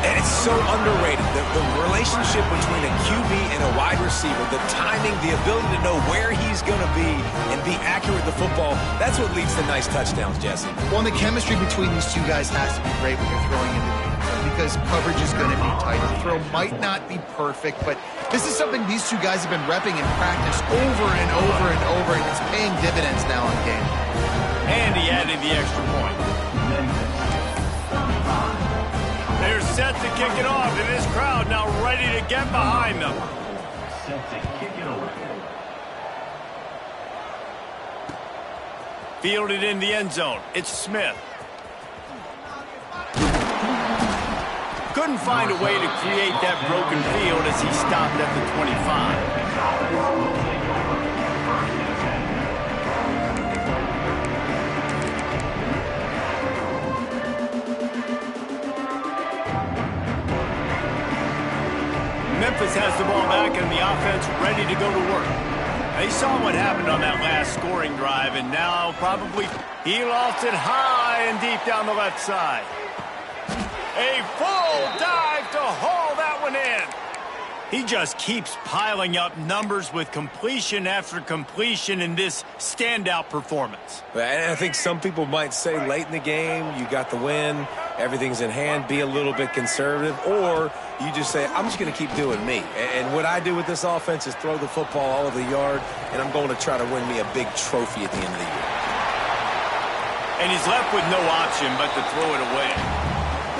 And it's so underrated. The relationship between a QB and a wide receiver, the timing, the ability to know where he's going to be and be accurate with the football, that's what leads to nice touchdowns, Jesse. Well, and the chemistry between these two guys has to be great when you're throwing into the end zone, because coverage is going to be tight. The throw might not be perfect, but this is something these two guys have been repping in practice over and over and over, and it's paying dividends now in game. And he added the extra point. They're set to kick it off, and this crowd now ready to get behind them. Set to kick it away. Fielded in the end zone. It's Smith. Couldn't find a way to create that broken field as he stopped at the 25. Memphis has the ball back and the offense ready to go to work. They saw what happened on that last scoring drive, and now probably he lost it high high and deep down the left side. A full dive to haul that one in. He just keeps piling up numbers with completion after completion in this standout performance. And I think some people might say late in the game, you got the win, everything's in hand, be a little bit conservative, or you just say, I'm just going to keep doing me. And what I do with this offense is throw the football all over the yard, and I'm going to try to win me a big trophy at the end of the year. And he's left with no option but to throw it away.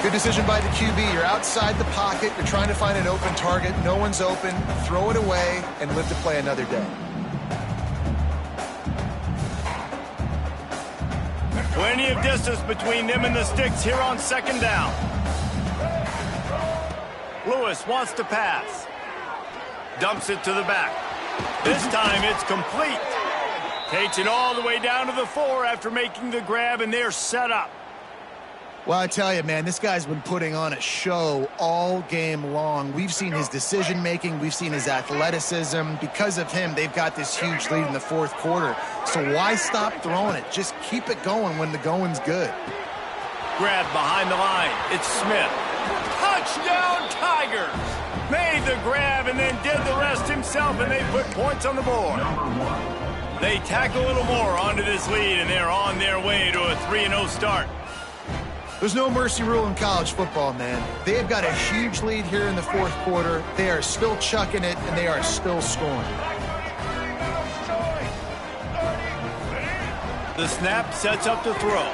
Good decision by the QB. You're outside the pocket. You're trying to find an open target. No one's open. Throw it away and live to play another day. Plenty of distance between them and the sticks here on second down. Lewis wants to pass. Dumps it to the back. This time it's complete. Takes it all the way down to the 4 after making the grab, and they're set up. Well, I tell you, man, this guy's been putting on a show all game long. We've seen his decision-making. We've seen his athleticism. Because of him, they've got this huge lead in the fourth quarter. So why stop throwing it? Just keep it going when the going's good. Grab behind the line. It's Smith. Touchdown, Tigers! Made the grab and then did the rest himself, and they put points on the board. They tack a little more onto this lead, and they're on their way to a 3-0 start. There's no mercy rule in college football, man. They've got a huge lead here in the fourth quarter. They are still chucking it, and they are still scoring. The snap sets up the throw.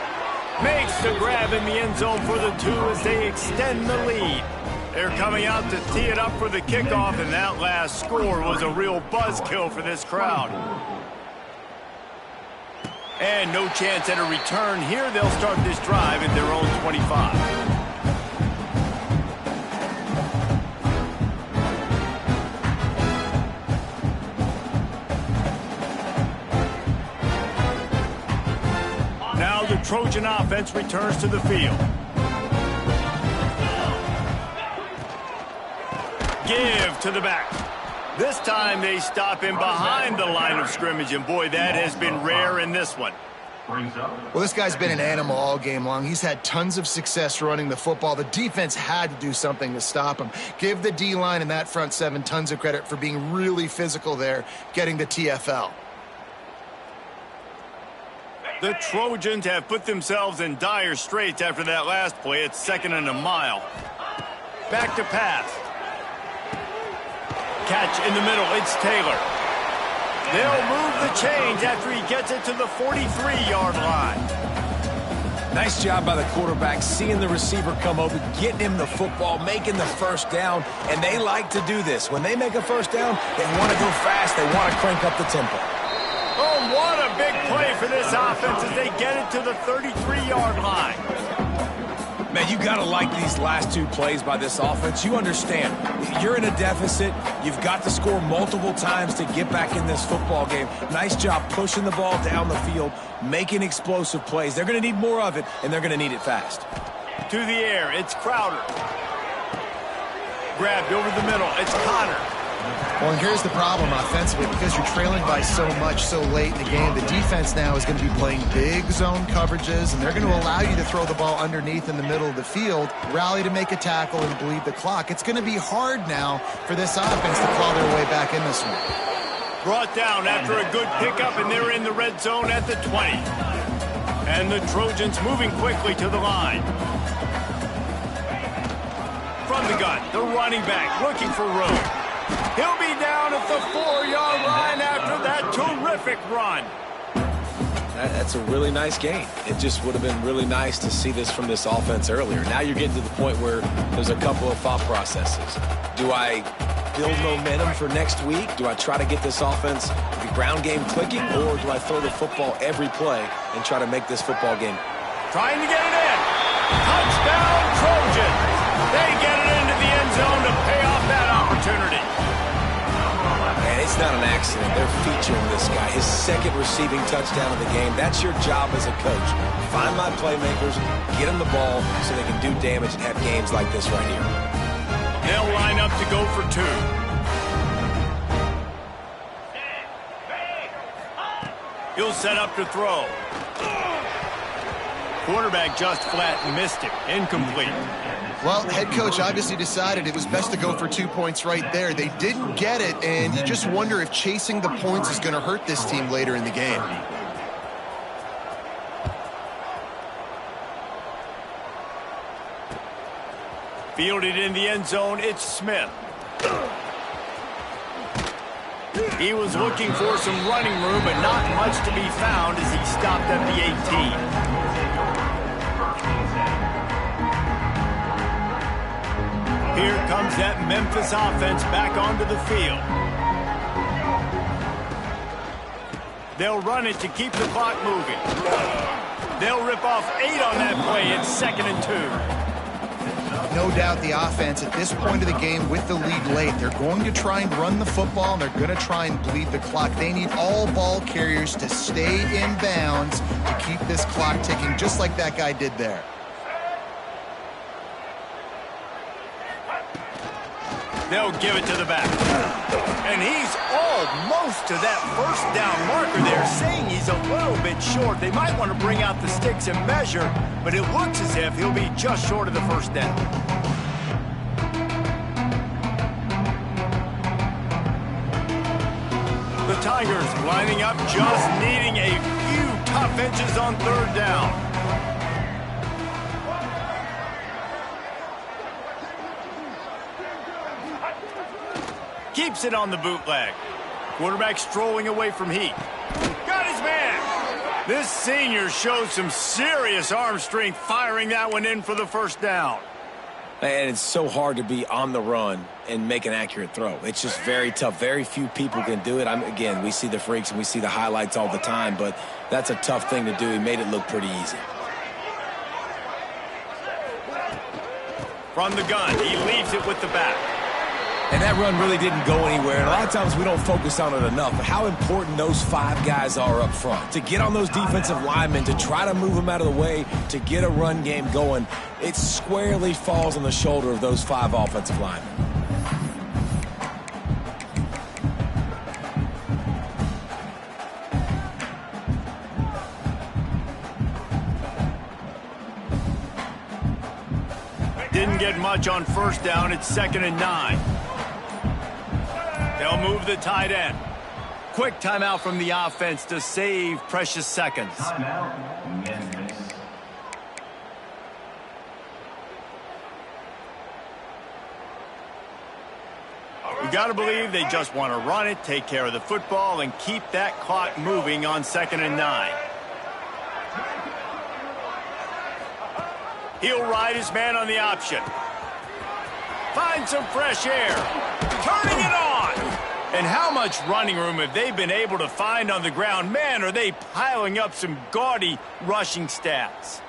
Makes the grab in the end zone for the 2 as they extend the lead. They're coming out to tee it up for the kickoff, and that last score was a real buzzkill for this crowd. And no chance at a return here. They'll start this drive at their own 25. Now the Trojan offense returns to the field. Give to the back. This time they stop him behind the line of scrimmage, and boy, that has been rare in this one. Well, this guy's been an animal all game long. He's had tons of success running the football. The defense had to do something to stop him. Give the D-line and that front 7 tons of credit for being really physical there, getting the TFL. The Trojans have put themselves in dire straits after that last play. It's 2nd and a mile. Back to pass. Catch in the middle. It's Taylor. They'll move the chains after he gets it to the 43-yard line. Nice job by the quarterback, seeing the receiver come over, getting him the football, making the first down, and they like to do this. When they make a first down, they want to go fast. They want to crank up the tempo. Oh, what a big play for this offense as they get it to the 33-yard line. Man, you got to like these last 2 plays by this offense. You understand, you're in a deficit. You've got to score multiple times to get back in this football game. Nice job pushing the ball down the field, making explosive plays. They're going to need more of it, and they're going to need it fast. To the air, it's Crowder. Grabbed over the middle, it's Connor. Well, and here's the problem offensively. Because you're trailing by so much so late in the game, the defense now is going to be playing big zone coverages, and they're going to allow you to throw the ball underneath in the middle of the field, rally to make a tackle, and bleed the clock. It's going to be hard now for this offense to claw their way back in this one. Brought down after a good pickup, and they're in the red zone at the 20. And the Trojans moving quickly to the line. From the gun, the running back looking for room. He'll be down at the 4-yard line after that terrific run. That's a really nice game. It just would have been really nice to see this from this offense earlier. Now you're getting to the point where there's a couple of thought processes. Do I build momentum for next week? Do I try to get this offense, the ground game clicking, or do I throw the football every play and try to make this football game? Trying to get it in. Touchdown, Trojans. They get it into the end zone to pay off that opportunity. And it's not an accident. They're featuring this guy. His 2nd receiving touchdown of the game. That's your job as a coach. Find my playmakers, get them the ball so they can do damage and have games like this right here. They'll line up to go for 2. He'll set up to throw. Quarterback just flat missed it. Incomplete. Well, head coach obviously decided it was best to go for 2 points right there. They didn't get it, and you just wonder if chasing the points is going to hurt this team later in the game. Fielded in the end zone, it's Smith. He was looking for some running room, but not much to be found as he stopped at the 18. Here comes that Memphis offense back onto the field. They'll run it to keep the clock moving. They'll rip off 8 on that play. It's 2nd and 2. No doubt the offense at this point of the game with the lead late, they're going to try and run the football, and they're going to try and bleed the clock. They need all ball carriers to stay in bounds to keep this clock ticking, just like that guy did there. They'll give it to the back. And he's almost to that first down marker there, saying he's a little bit short. They might want to bring out the sticks and measure, but it looks as if he'll be just short of the first down. The Tigers lining up, just needing a few tough inches on 3rd down. Keeps it on the bootleg. Quarterback strolling away from Heath. Got his man. This senior shows some serious arm strength firing that one in for the first down. And it's so hard to be on the run and make an accurate throw. It's just very tough. Very few people can do it. Again, we see the freaks and we see the highlights all the time, but that's a tough thing to do. He made it look pretty easy. From the gun, he leaves it with the back. And that run really didn't go anywhere. And a lot of times we don't focus on it enough. But how important those 5 guys are up front. To get on those defensive linemen, to try to move them out of the way, to get a run game going, it squarely falls on the shoulder of those 5 offensive linemen. Didn't get much on first down. It's 2nd and 9. They'll move the tight end. Quick timeout from the offense to save precious seconds. Timeout, Memphis. You got to believe they just want to run it, take care of the football, and keep that clock moving on 2nd and 9. He'll ride his man on the option. Find some fresh air. Turning it on. And how much running room have they been able to find on the ground? Man, are they piling up some gaudy rushing stats.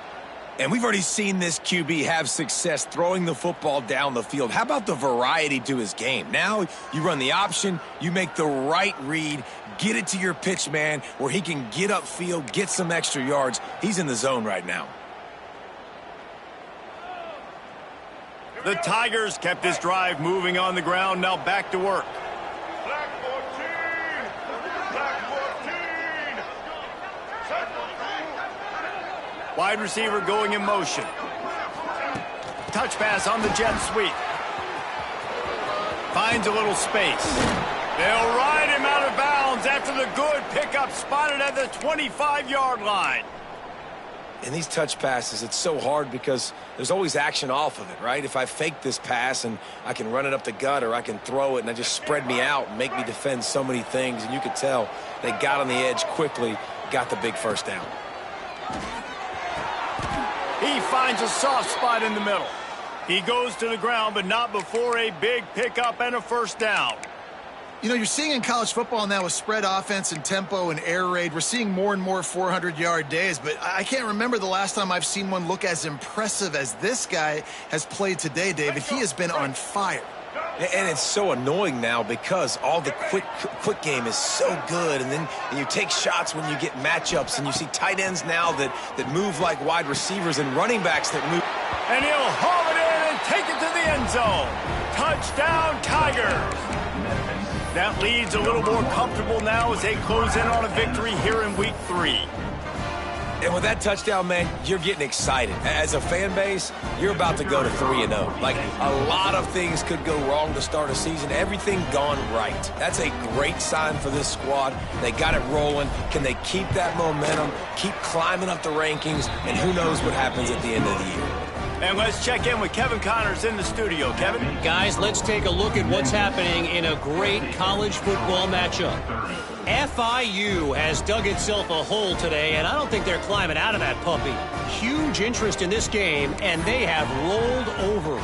And we've already seen this QB have success throwing the football down the field. How about the variety to his game? Now you run the option, you make the right read, get it to your pitch man where he can get upfield, get some extra yards. He's in the zone right now. The Tigers kept this drive moving on the ground. Now back to work. Black 14. Black 14. Wide receiver going in motion. Touch pass on the jet sweep. Finds a little space. They'll ride him out of bounds after the good pickup spotted at the 25-yard line. And these touch passes, it's so hard because there's always action off of it, right? If I fake this pass and I can run it up the gut or I can throw it and I just spread me out and make me defend so many things. And you could tell they got on the edge quickly, got the big first down. He finds a soft spot in the middle. He goes to the ground, but not before a big pickup and a first down. You know, you're seeing in college football now with spread offense and tempo and air raid, we're seeing more and more 400-yard days, but I can't remember the last time I've seen one look as impressive as this guy has played today, David. He has been on fire. And it's so annoying now because all the quick game is so good, and then you take shots when you get matchups, and you see tight ends now that move like wide receivers and running backs that move. And he'll haul it in and take it to the end zone. Touchdown, Tigers. That lead's a little more comfortable now as they close in on a victory here in Week 3. And with that touchdown, man, you're getting excited. As a fan base, you're about to go to 3-0. Like, a lot of things could go wrong to start a season. Everything gone right. That's a great sign for this squad. They got it rolling. Can they keep that momentum, keep climbing up the rankings, and who knows what happens at the end of the year. And let's check in with Kevin Connors in the studio. Kevin? Guys, let's take a look at what's happening in a great college football matchup. FIU has dug itself a hole today, and I don't think they're climbing out of that puppy. Huge interest in this game, and they have rolled over.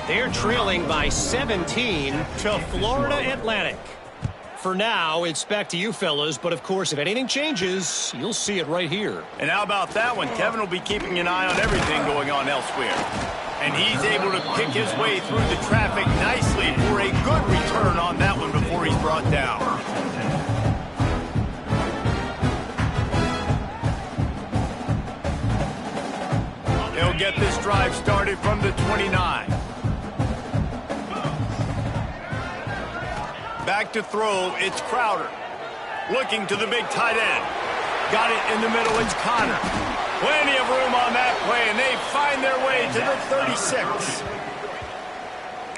They're trailing by 17 to Florida Atlantic. For now, it's back to you fellas, but of course, if anything changes, you'll see it right here. And how about that one? Kevin will be keeping an eye on everything going on elsewhere. And he's able to pick his way through the traffic nicely for a good return on that one before he's brought down. He'll get this drive started from the 29. Back to throw, it's Crowder. Looking to the big tight end. Got it in the middle, it's Connor. Plenty of room on that play, and they find their way to the 36.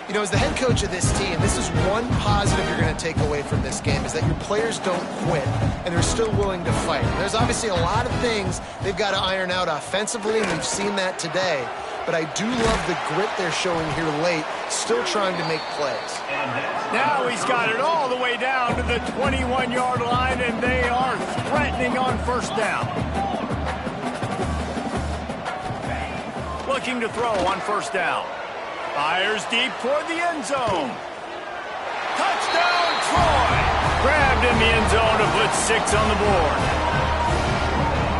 You know, as the head coach of this team, this is one positive you're going to take away from this game, is that your players don't quit, and they're still willing to fight. There's obviously a lot of things they've got to iron out offensively, and we've seen that today. But I do love the grit they're showing here late, still trying to make plays. Now he's got it all the way down to the 21-yard line, and they are threatening on first down. Looking to throw on first down. Fires deep toward the end zone. Touchdown, Troy! Grabbed in the end zone to put 6 on the board.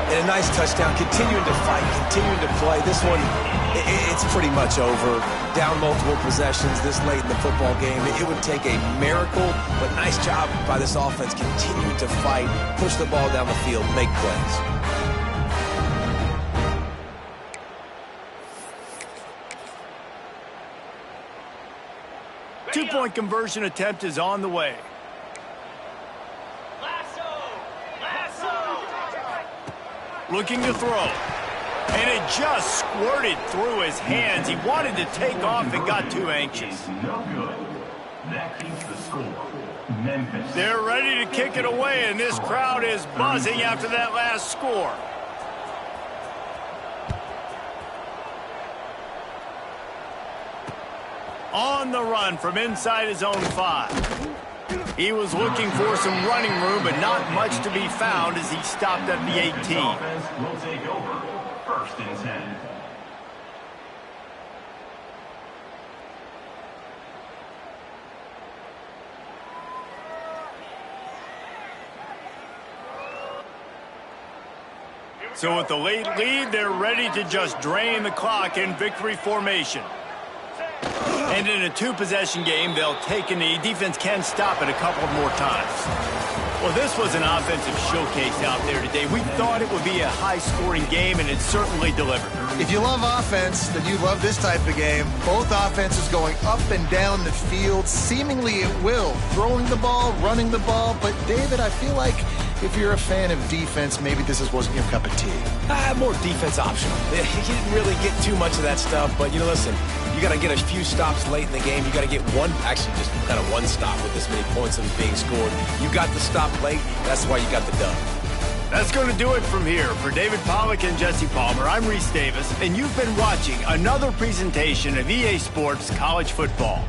And a nice touchdown, continuing to fight, continuing to play. This one, it's pretty much over. Down multiple possessions this late in the football game. It would take a miracle, but nice job by this offense continuing to fight, push the ball down the field, make plays. Two-point conversion attempt is on the way. Looking to throw. And it just squirted through his hands. He wanted to take off and got too anxious. No good. That keeps the score. Memphis. They're ready to kick it away, and this crowd is buzzing after that last score. On the run from inside his own 5. He was looking for some running room, but not much to be found as he stopped at the 18. This offense will take over. First and 10. So with the late lead, they're ready to just drain the clock in victory formation. And in a two-possession game, they'll take a knee. Defense can stop it a couple more times. Well, this was an offensive showcase out there today. We thought it would be a high-scoring game, and it certainly delivered. If you love offense, then you love this type of game. Both offenses going up and down the field, seemingly at will. Throwing the ball, running the ball. But, David, I feel like if you're a fan of defense, maybe this wasn't your cup of tea. More defense optional. He didn't really get too much of that stuff, but, listen, you got to get a few stops late in the game. You got to get actually just kind of one stop with this many points that was being scored. You got the stop late. That's why you got the dub. That's going to do it from here. For David Pollack and Jesse Palmer, I'm Reese Davis, and you've been watching another presentation of EA Sports College Football.